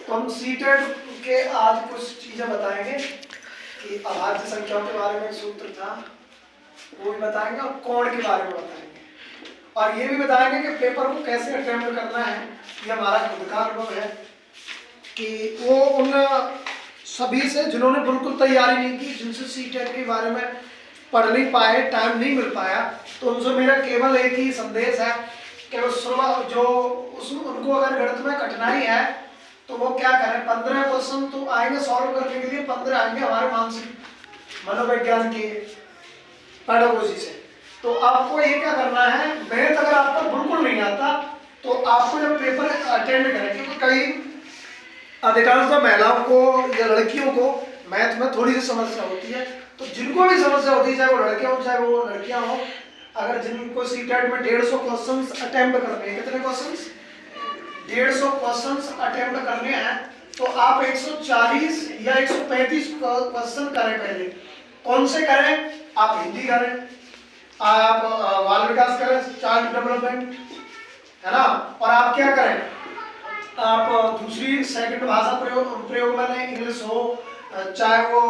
तो हम सीटेड के आज कुछ चीजें बताएंगे कि अभाज्य संख्याओं के बारे में एक सूत्र था वो भी बताएंगे और कोण के बारे में बताएंगे और ये भी बताएंगे कि पेपर को कैसे अटेम्प्ट करना है। ये हमारा खुद का अनुभव है कि वो उन सभी से जिन्होंने बिल्कुल तैयारी नहीं की, जिनसे सीटेट के बारे में पढ़ नहीं पाए, टाइम नहीं मिल पाया, तो उनसे मेरा केवल एक ही संदेश है कि उनको अगर गणित में कठिनाई है तो वो क्या करें, 15 क्वेश्चन तो आएंगे सॉल्व करने के लिए, 15 आएंगे हमारे मानसिक मनोविज्ञान के पेडागोजी से। तो आपको ये क्या करना है, मैथ अगर आपको बिल्कुल नहीं आता तो आपको जब पेपर अटेंड करें, क्योंकि कई अधिकांश महिलाओं को या लड़कियों को मैथ में थोड़ी सी समस्या होती है, तो जिनको भी समस्या होती है, चाहे वो लड़के हो चाहे वो लड़कियां हो, अगर जिनको सीटेट में 150 क्वेश्चंस अटेम्प्ट करने हैं, कितने क्वेश्चंस, 150 क्वेश्चंस अटेम्प्ट करने हैं, तो आप 140 या 135 क्वेश्चन करें। पहले कौन से करें, आप हिंदी करें, आप बाल विकास करें, चाइल्ड डेवलपमेंट, है ना, और आप क्या करें, आप दूसरी सेकंड भाषा प्रयोग में लें, इंग्लिश हो चाहे वो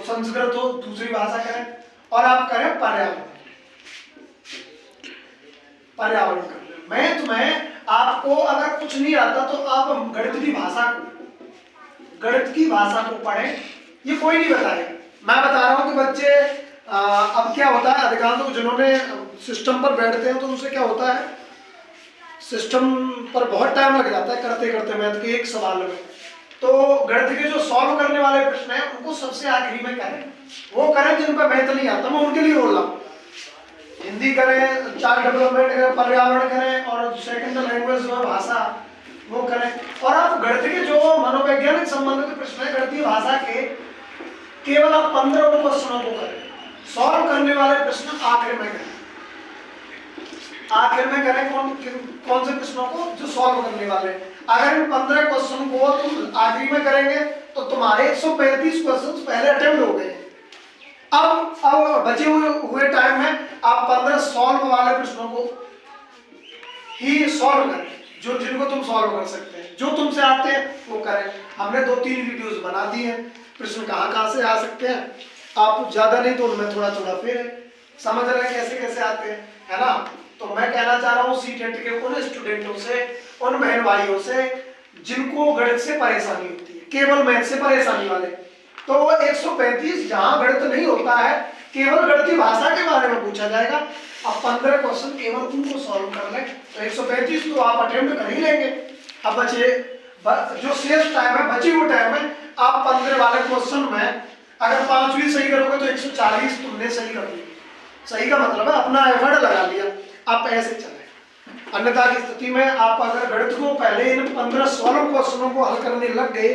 संस्कृत हो, दूसरी भाषा करें, और आप करें पर्यावरण करें। मैथ में आपको अगर कुछ नहीं आता तो आप गणित की भाषा को पढ़ें, ये कोई नहीं बताएगा। मैं बता रहा हूं कि बच्चे अब क्या होता है, अधिकांश जिन्होंने सिस्टम पर बैठते हैं तो उनसे क्या होता है, सिस्टम पर बहुत टाइम लग जाता है करते करते मैथ के एक सवाल में। तो गणित के जो सॉल्व करने वाले प्रश्न हैं उनको सबसे आखिरी में करें, वो करें जिन पर मैथ नहीं आता, मैं उनके लिए बोल रहा हूँ। हिंदी करें, चाइल्ड डेवलपमेंट करें, पर्यावरण करें, और सेकंड लैंग्वेज जो है भाषा वो करें। और आप गणित के जो मनोवैज्ञानिक संबंध के प्रश्न है गणितीय भाषा के, केवल आप 15 क्वेश्चनों को करें, सॉल्व करने वाले प्रश्न आखिर में करें। आखिर में करें कौन से प्रश्नों को, जो सॉल्व करने वाले। अगर इन 15 क्वेश्चन को तुम आखिरी में करेंगे तो तुम्हारे 135 क्वेश्चन पहले अटेम्प्ट हो गए। अब बचे हुए टाइम में आप 15 सॉल्व वाले प्रश्नों को ही सॉल्व करें, जो जिनको तुम सॉल्व कर सकते हैं, जो तुमसे आते हैं वो करें। हमने 2-3 वीडियोस बना दी हैं, प्रश्न कहाँ से आ सकते हैं, आप ज्यादा नहीं तो उनमें थोड़ा फिर समझ रहे हैं कैसे कैसे आते हैं, है ना। तो मैं कहना चाह रहा हूँ सीटेट के उन स्टूडेंटों से, उन बहन भाइयों से जिनको गणित से परेशानी होती है, केवल मैथ से परेशानी वाले, तो 135 जहां गणित नहीं होता है, केवल गणितीय भाषा के बारे में पूछा जाएगा। अब 15 क्वेश्चन केवल उनको सॉल्व कर लें तो 135 तो आप अटेम्प्ट कर ही लेंगे। अब बचे जो शेष टाइम है, बचे हुए टाइम में आप 15 वाले क्वेश्चन में अगर 5 भी सही करोगे तो 140 तुमने सही कर लिया। सही का मतलब है अपना एफर्ट लगा लिया, आप ऐसे चले। अन्यथा की स्थिति में आप अगर गणित को पहले इन 15 सॉल्व क्वेश्चनों को हल करने लग गए,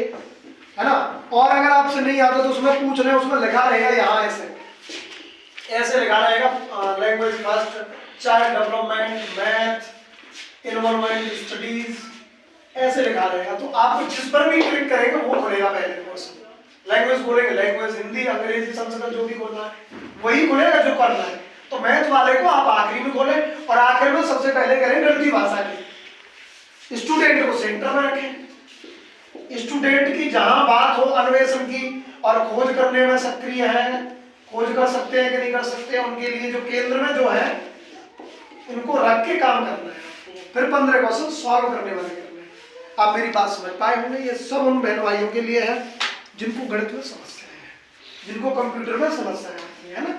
है ना, और अगर आपसे नहीं आता तो उसमें पूछ रहे, उसमें लिखा रहेगा यहाँ ऐसे लिखा रहेगा, language first, child development, math, environment studies, ऐसे लिखा रहेगा। तो आप जिस पर भी क्लिक करेंगे वो खुलेगा पहले क्वेश्चन। लैंग्वेज बोलेंगे, लैंग्वेज हिंदी, अंग्रेजी, संस्कृत, जो भी खोलना है वही खुलेगा जो करना है। तो मैथ वाले को आप आखिरी में खोलें और आखिर में सबसे पहले करें गणितीय भाषा की। स्टूडेंट को सेंटर में रखें, स्टूडेंट की जहां बात हो अन्वेषण की और खोज करने में सक्रिय है, खोज कर सकते हैं कि नहीं कर सकते हैं, उनके लिए जो केंद्र में जो है इनको रख के काम करना है। फिर 15 क्वेश्चन सॉल्व करने वाले करने हैं। आप मेरी बात समझ पाए होंगे। ये सब उन बहन भाइयों के लिए है जिनको गणित में समस्या है, जिनको कंप्यूटर में समस्या है ना,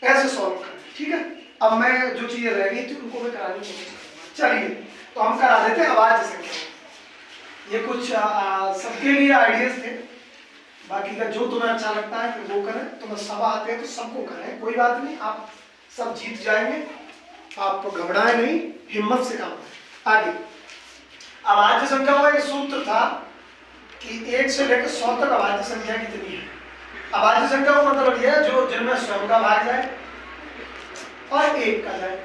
ऐसे सॉल्व करें, ठीक है। अब मैं जो चीजें रह गई थी उनको मैं कराने की कोशिश करूंगा। चलिए तो हम करा देते हैं अभाज्य संख्या। ये कुछ सबके लिए आइडियाज थे, बाकी का जो तुम्हें अच्छा लगता है फिर वो करें। तुम्हें सब आते हैं तो सबको करें, कोई बात नहीं, आप सब जीत जाएंगे। आप घबराए नहीं, हिम्मत से काम करें। आगे अभाज्य संख्या का एक सूत्र था कि 1 से लेकर 100 तक अभाज्य संख्या कितनी है। अभाज्य संख्या का मतलब यह है जो जिनमें स्वयं का भाग जाए और 1 का जाए।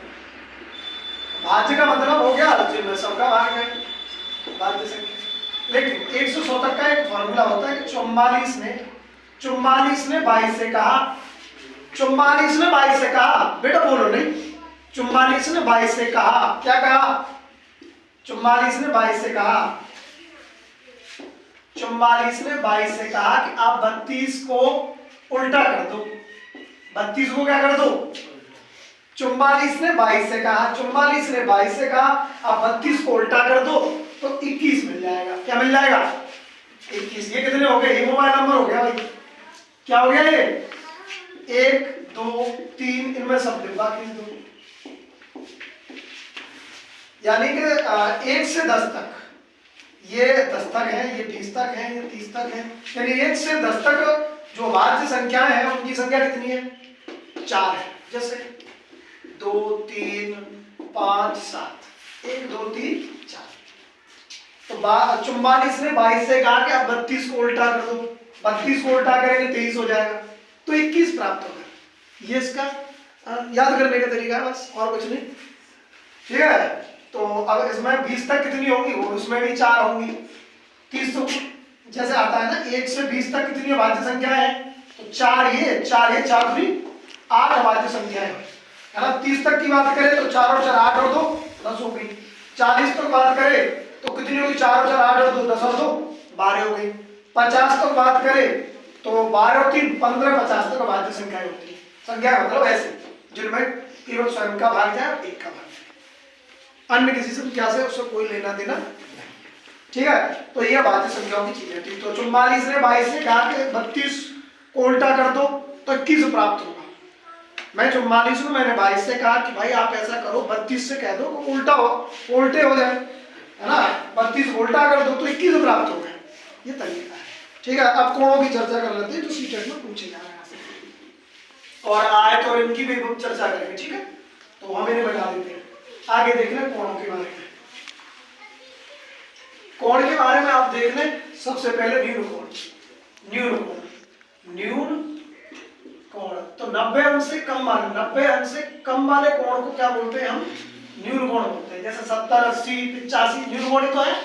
भाज्य का मतलब हो गया जिनमें सबका भाग है, भाज्य संख्या। लेकिन 1 से 100 तक का एक फॉर्मूला होता है कि 44 ने 22 से कहा, 44 ने 22 से कहा, बेटा बोलो नहीं, 44 ने 22 से कहा, क्या कहा, 44 ने 22 से कहा 44 ने 22 से कहा कि आप 32 को उल्टा कर दो। 32 को क्या कर दो? 44 ने 22 से कहा, 44 ने 22 से कहा आप 32 को उल्टा कर दो तो 21 मिल जाएगा। क्या मिल जाएगा? 21। ये कितने हो गए? ये मोबाइल नंबर हो गया भाई। क्या हो गया ये? 1 2 3, इनमें सब डिब्बा खींच दो। यानी कि 1 से 10 तक, ये 10 तक है, ये 20 तक है, ये 30 तक है। यानी 1 से 10 तक जो वाच्य संख्याएं हैं उनकी संख्या कितनी है? 4 है। जैसे 2 3 5 7, 1 2 3 4। तो 44 ने 22 से कहा कि आप 32 को उल्टा कर दो। 32 को उल्टा करेंगे 23 हो जाएगा, तो 21 प्राप्त होगा। ये इसका याद करने का तरीका है, बस और कुछ नहीं। ठीक है, तो अब इसमें 20 तक कितनी होंगी? वो उसमें भी 4 होंगी। 30 तो जैसे आता है ना 1 से 20 तक कितनी वाच्य संख्या है? तो 4 ये 4 भी 8 वाच्य संख्या है ना। 30 तक की बात करें तो 4 और 4 8 और 2 10 हो गई। 40 तक बात करें तो कितनी होगी? 4 और 4 8 और 2 10 और 2 12 हो गई। 50 तक बात करें तो 12 और 3 15, 50 तक वाच्य संख्याएं होती है। संख्या मतलब ऐसे जिनमें केवल स्वयं का भाग जाए और एक का भाग जाए, अन्य किसी संख्या से उससे कोई लेना देना नहीं। ठीक है, तो ये वाच्य संख्याओं की चीजें थी। तो 44 ने 22 से कहा कि 32 को उल्टा कर दो तो 21 प्राप्त होगा। मैं 44 हूं, मैंने 22 से कहा कि भाई आप ऐसा करो 32 से कह दो उल्टा हो, उल्टे हो जाए, है ना। 32 उल्टा कर दो तो 21 प्राप्त हो गए। ये तरीका है। ठीक है, अब कोणों की चर्चा कर लेते हैं जो सीटेट में पूछे जा रहे हैं, और आयत और इनकी भी चर्चा करेंगे। ठीक है, तो हम इन्हें बता देते हैं। आगे देख लें कोणों के बारे में। कोण के बारे में आप देख लें, सबसे पहले न्यून कोण। न्यून कोण, न्यून कोण तो 90 अंश से कम वाले, 90 अंश से कम वाले कोण को क्या बोलते हैं? हम न्यून कोण बोलते हैं। जैसे 70 80 85 न्यून कोण ही तो है।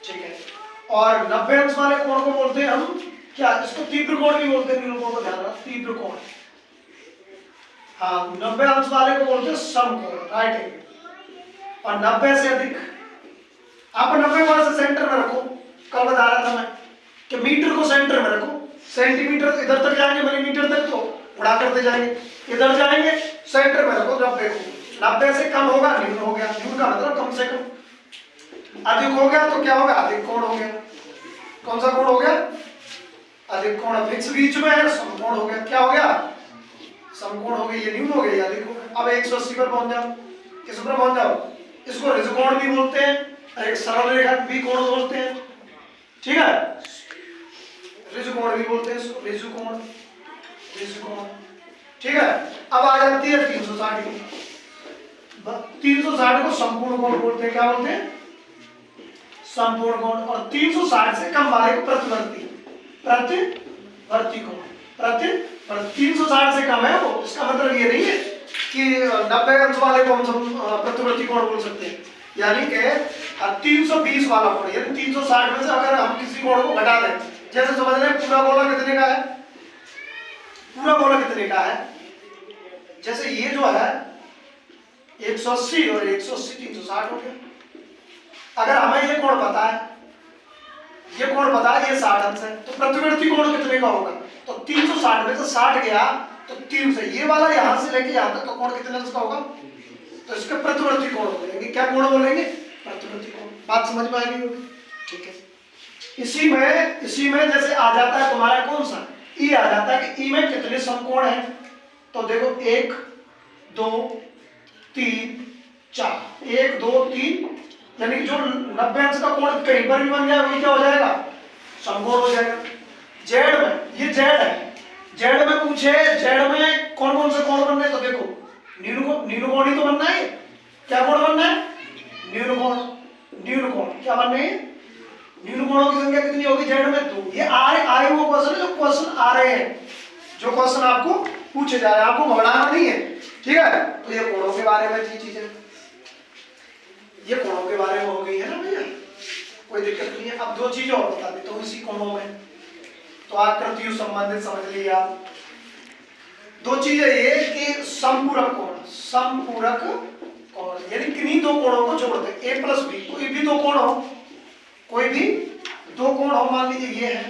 ठीक है, और 90 अंश वाले कोण को बोलते हैं हम क्या? इसको तीव्र कोण भी बोलते हैं। न्यून कोण को ध्यान रखना, तीव्र कोण। हाँ, 90 अंश वाले को बोलते हैं समकोण, राइट एंगल। और 90 से अधिक, आप 90 को ऐसे सेंटर में रखो। कल बता रहा था मैं कि मीटर को सेंटर में रखो। सेंटीमीटर इधर तक जाएंगे, मिलीमीटर तक तो उड़ा करते जाएंगे, इधर जाएंगे सेंटर में रखो 90 को। 90 से कम होगा न्यून हो गया, न्यून का मतलब कम से कम। अधिक हो गया तो क्या होगा? अधिक कोण हो गया। कौन सा कोण हो गया? अधिक कोण। फिक्स बीच में है, समकोण हो गया। क्या हो गया? समकोण हो गई। ये न्यून हो गया, अधिक हो गया। अब 180 पर पहुंच जाओ। किस पर पहुंच जाओ? इसको ऋजुकोण भी बोलते हैं, एक सरल रेखा भी कोण बोलते हैं। ठीक है, ऋजुकोण भी बोलते हैं इसको, ऋजुकोण, ऋजुकोण। ठीक है, अब आ जाती है 360 की। 360 को संपूर्ण कोण बोलते हैं। क्या बोलते हैं? संपूर्ण कोण। और 360 से कम वाले को प्रतिवर्ती, प्रतिवर्ती कोण। 360 से कम है वो, इसका मतलब ये नहीं है कि 90 अंश वाले को हम प्रतिवर्ती कोण बोल सकते हैं। यानी कि 320 वाला कोण, यानी 360 में से अगर हम किसी कोण को घटा दें, जैसे समझ लें पूरा गोला कितने का है? पूरा गोला कितने का है? जैसे ये जो है 180 और 180 360 हो गया। अगर हमें ये कोण पता है, ये कोण पता है, ये 60 अंश है, तो प्रतिवर्ती कोण कितने का होगा? तो 360 में से 60 गया तो 3 से ये वाला यहां से लेके यहां तक तो कोण कितने अंश का होगा? तो इसके प्रतिवर्ती कोण बोलेंगे। क्या कोण बोलेंगे? प्रतिवर्ती कोण। बात समझ में आ गई होगी? ठीक है, इसी में जैसे आ जाता है तुम्हारा कौन सा? ई आ जाता है कि ई में कितने समकोण हैं। तो देखो 1 2 3 4, 1 2 3, यानी जो 90 अंश का कोण कहीं पर भी बन जाए वही क्या हो जाएगा? समकोण हो जाएगा। जेड में, ये जेड है, जेड में पूछे जेड में कौन कौन से कोण बनने, तो देखो न्यून कोण ही तो बनना है। क्या कोण बनना है? न्यून कोण। न्यून कोण क्या बनने है? न्यून कोणों की संख्या कितनी होगी जेड में? 2। ये आए वो क्वेश्चन है जो क्वेश्चन आ रहे हैं, जो क्वेश्चन आपको पूछे जा रहे हैं, आपको घबराना नहीं है। ठीक है, तो ये कोणों के बारे में थी चीजें, ये कोणों के बारे में हो गई है ना भैया, कोई दिक्कत नहीं है। अब 2 चीजें और बता देता हूँ इसी कोणों में, तो आकृतियों संबंधित समझ लिए आप। 2 चीजें ये कि समपूरक कोण, समपूरक कोण यानी किन्हीं 2 कोणों को जोड़ दे, a + b, कोई भी 2 कोण हो, कोई भी दो कोण हो, मान लीजिए ये है,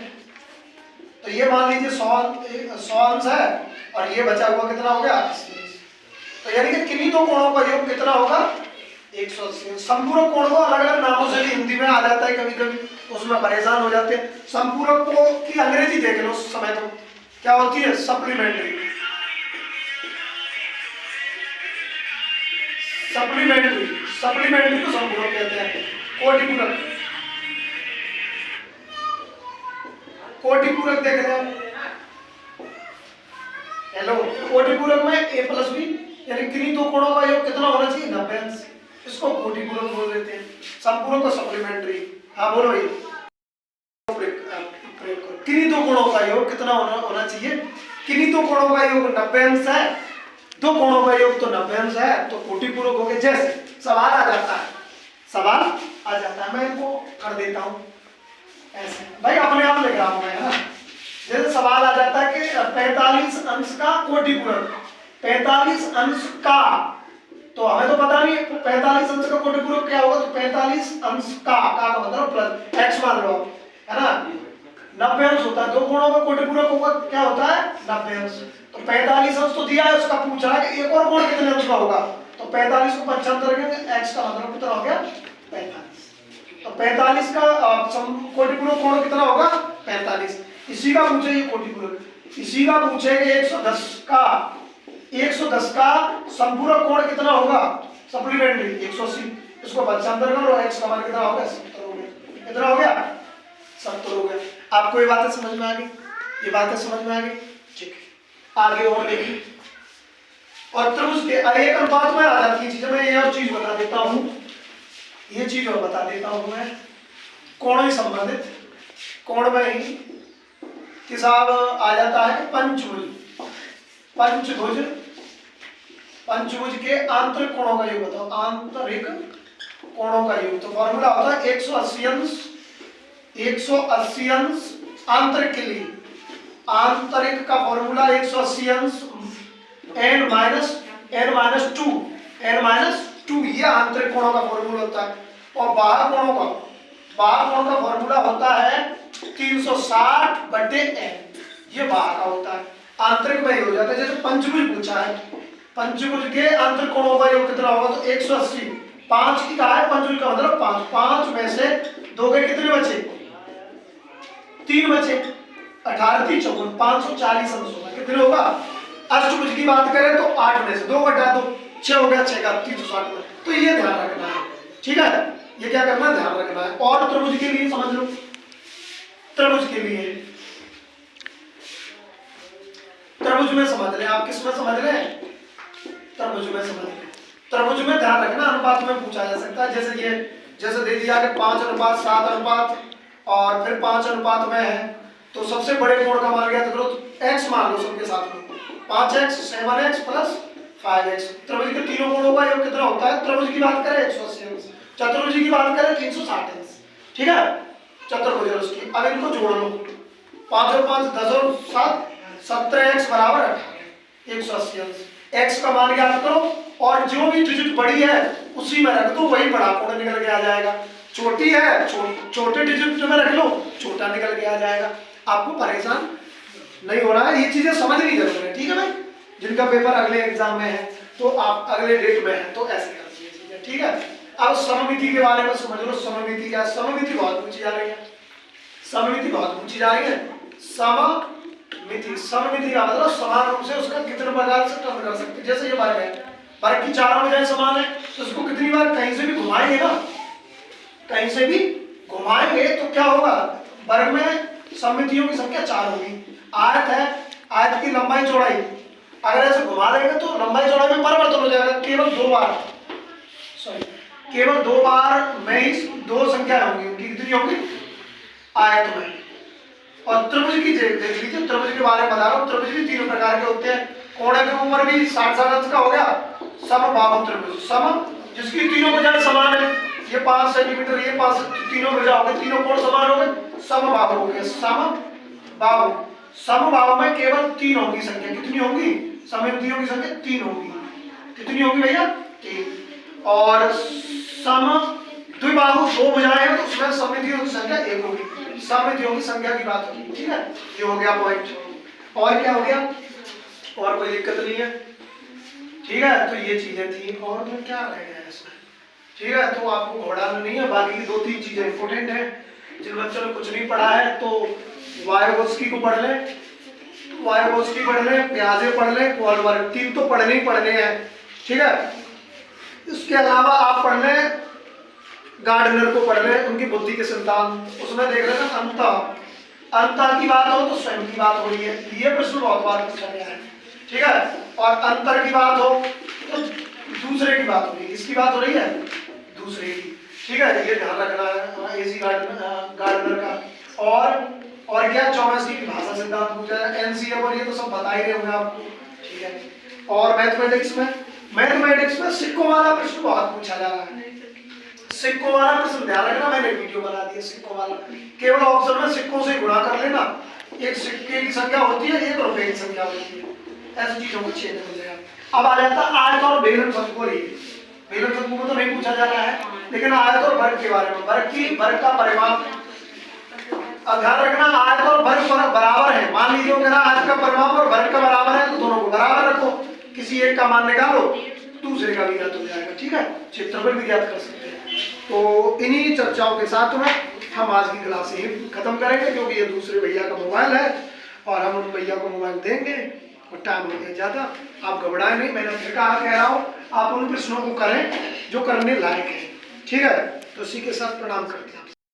तो ये मान लीजिए 100 अंश है और ये बचा हुआ कितना हो गया 80। तो यानी कि किन्हीं दो कोणों का योग कितना होगा 180। संपूरक कोण को अलग अलग नामों से भी हिंदी में आ जाता है कभी कभी, उसमें परेशान हो जाते हैं। संपूरक को की अंग्रेजी देख लो उस समय, तो क्या होती है सप्लीमेंट्री। सप्लीमेंट्री को संपूरक कहते हैं। कोटिपूरक देख रहे हैं, हेलो। कोटिपूरक में a प्लस बी यानी किन्हीं दो कोणों का योग कितना होना चाहिए 90 अंश, इसको कोटिपूरक बोल देते हैं। संपूरक को सप्लीमेंट्री। हाँ बोलो ये किन्हीं दो कोणों का योग कितना होना चाहिए, किन्हीं दो कोणों का योग 90 अंश है, दो कोणों का योग तो 90 अंश है, तो कोटिपूरक हो गए। जैसे सवाल आ जाता है, मैं इनको कर देता हूं ऐसे, भाई अपने आप लिख रहा हूं मैं, है ना। जैसे सवाल आ जाता है कि 45 अंश का कोटिपूरक, 45 अंश का, तो हमें तो पता नहीं 45 अंश का कोटिपूरक क्या होगा, तो 45 अंश का मतलब प्लस x मान लो, है ना। 90 अंश होता है, दो कोणों का कोटिपूरक होगा क्या होता है 90 अंश। तो 45 अंश तो दिया है, उसका पूछा है कि एक और कोण कितने अंश का होगा, तो 45 को 75 करेंगे, x का मतलब कितना हो गया 45। तो 45 का कोटिपूरक कोण कितना होगा 45। इसी का पूछे ये कोटिपूरक, इसी का पूछे कि 110 का संपूरक कोण कितना होगा सप्लीमेंट्री 180, इसको 75 करो, x का मान कितना होगा 70 हो गया। कितना हो गया 70 हो गया। आपको ये बातें समझ में आ गई, ये बातें समझ में आ गई, ठीक है। आगे और देखिए, और त्रिभुज के एक अनुपात में आ जाती है चीजें। मैं ये और चीज बता देता हूं, ये चीज और बता देता हूं मैं, कोण ही संबंधित, कोण में ही हिसाब आ जाता है पंचभुज के आंतरिक कोणों का योग बताओ, आंतरिक कोणों का योग। तो फॉर्मूला होता है 180 अंश आंतरिक के लिए, आंतरिक का फॉर्मूला 180 अंश n माइनस टू, ये आंतरिक कोणों का फॉर्मूला होता है। और बाहर कोणों का फॉर्मूला होता है 360/n, ये बाहर का होता है, आंतरिक में ही हो जाता है। जैसे पंचभुज पूछा है, पंचभुज के आंतरिक कोणों का योग कितना होगा, तो 180, 5 की कहा है पंचभुज का मतलब 5 में से 2 के कितने बचे 3 बचे, 18 3 54, 540 अंश होगा। कितने होगा, अष्टभुज की बात करें तो 8 में से 2 घटा दो 6 हो गया, 6 का 360 में। तो ये ध्यान रखना है, ठीक है, ये क्या करना है ध्यान रखना है। और त्रिभुज के लिए समझ लो, त्रिभुज के लिए त्रिभुज में समझ लें, आप किस में समझ लें, त्रिभुज में समझ लें। त्रिभुज में ध्यान रखना अनुपात में पूछा जा सकता है। जैसे ये जैसे दे दिया कि 5:7 अनुपात और फिर 5 अनुपात में है, तो सबसे बड़े कोण का मान ज्ञात करो, तो x मान लो सबके साथ में, 5x 7x प्लस 5x। त्रिभुज के तीनों कोणों का योग कितना होता है, त्रिभुज की बात करें 180 अंश, चतुर्भुज की बात करें 360 अंश, ठीक है, चतुर्भुज उसकी। अब इनको जोड़ लो, 5 और 5 10 और 7 17x बराबर 18, 180 अंश। x का मान ज्ञात करो और जो भी डिजिट बड़ी है उसी में रख दो, वही बड़ा कोण निकल के आ जाएगा। छोटी है छोटे डिजिट में रख लो, छोटा निकल के आ जाएगा। आपको परेशान नहीं होना है, ये चीजें समझनी जरूर है, ठीक है भाई। जिनका पेपर अगले एग्जाम में है, तो आप अगले डेट में है, तो ऐसे कर चीजें, ठीक है। अब सममिति के बारे में समझ लो, सममिति क्या है। सममिति बहुत पूछी जा रही है, सममिति बहुत पूछी जा रही है। सममिति का मतलब समान रूप से उसका कितने प्रकार से टर्न कर सकते हैं। जैसे ये वर्ग है, वर्ग की चारों वजह समान है, तो उसको कितनी बार कहीं से भी घुमाएंगे ना, कहीं से भी घुमाएंगे तो क्या होगा, वर्ग में सममितियों की संख्या 4 होगी। आयत है, आयत की लंबाई चौड़ाई अगर ऐसे घुमा देंगे तो लंबाई चौड़ाई में परिवर्तन हो जाएगा। केवल 2 बार में ही 2 संख्या होंगी, उनकी कितनी होगी आयत में। और त्रिभुज की देख लीजिए, त्रिभुज के बारे में बता रहा हूँ। त्रिभुज भी 3 प्रकार के होते हैं, कोण के ऊपर भी 60 अंश का हो गया समबाहु त्रिभुज, सम जिसकी तीनों भुजाएं समान है, ये 5 सेंटीमीटर, ये 5, तीनों भुजा हो गए, तीनों कोण समान हो गए, समबाहु हो गए। समबाहु में केवल 3 होगी संख्या, कितनी होगी, सममितियों की संख्या 3 होगी। कितनी होगी भैया 3। और द्विबाहु दो भुजाएं हैं तो उसमें सममितियों की संख्या एक होगी, सममितियों की संख्या की बात होगी। ठीक है, ये हो गया पॉइंट। और क्या हो गया, और कोई दिक्कत नहीं है। ठीक है, तो ये चीजें थी। और में क्या रह गया इसमें? ठीक है, तो आपको घबराना नहीं है, बाकी की 2-3 चीजें इंपोर्टेंट है। जिन बच्चों ने कुछ नहीं पढ़ा है तो वायगोत्स्की को पढ़ लें, वायगोत्स्की पढ़ लें, पियाजे पढ़ लें, कोलबर्ग, 3 तो पढ़ने ही पढ़ने हैं। ठीक है, इसके अलावा आप पढ़ लें गार्डनर को पढ़ लें, उनकी बुद्धि के संतान, उसमें देख रहे हैं अंतर की बात हो तो स्वयं की बात हो रही है, ये प्रश्न बहुत बार पूछा गया है। ठीक है, और अंतर की बात हो तो दूसरे की बात हो रही है, किसकी बात हो रही है? दूसरे की। ठीक है, ये ध्यान रखना है एसी गार्डनर का। और क्या चौमासी की भाषा सिद्धांत पूछा है, एनसीएफ, और ये तो सब बता ही रहे होंगे आपको। ठीक है, और मैथमेटिक्स में सिक्कों वाला प्रश्न बहुत पूछा जा रहा है। सिक्कों वाला प्रश्न ध्यान रखना, मैंने वीडियो बना दिया सिक्कों वाला, केवल ऑप्शन में सिक्कों से गुणा कर लेना, एक सिक्के की संख्या होती है, 1 रुपए की संख्या होती है, ऐसी चीजों को छेद कर देगा। अब आ जाता है आयत और बेलन शंकु, बेलन शंकु को तो नहीं पूछा जा रहा है, लेकिन आयत और वर्ग के बारे में, वर्ग का परिमाप। अब ध्यान रखना, आयत और वर्ग बराबर है, मान लीजिए वो कह रहा आयत का परिमाप और वर्ग का बराबर है, तो दोनों को बराबर रखो, किसी एक का मान निकालो, दूसरे का भी ज्ञात हो जाएगा। ठीक है, क्षेत्रफल भी ज्ञात कर सकते हैं। तो इन्हीं चर्चाओं के साथ में हम आज की क्लास ही खत्म करेंगे, क्योंकि ये दूसरे भैया का मोबाइल है और हम उन भैया को मोबाइल देंगे और टाइम हो गया ज़्यादा। आप घबराए नहीं, मैंने फिर कह रहा हूँ, आप उन प्रश्नों को करें जो करने लायक है। ठीक है, तो इसी के साथ प्रणाम करते हैं।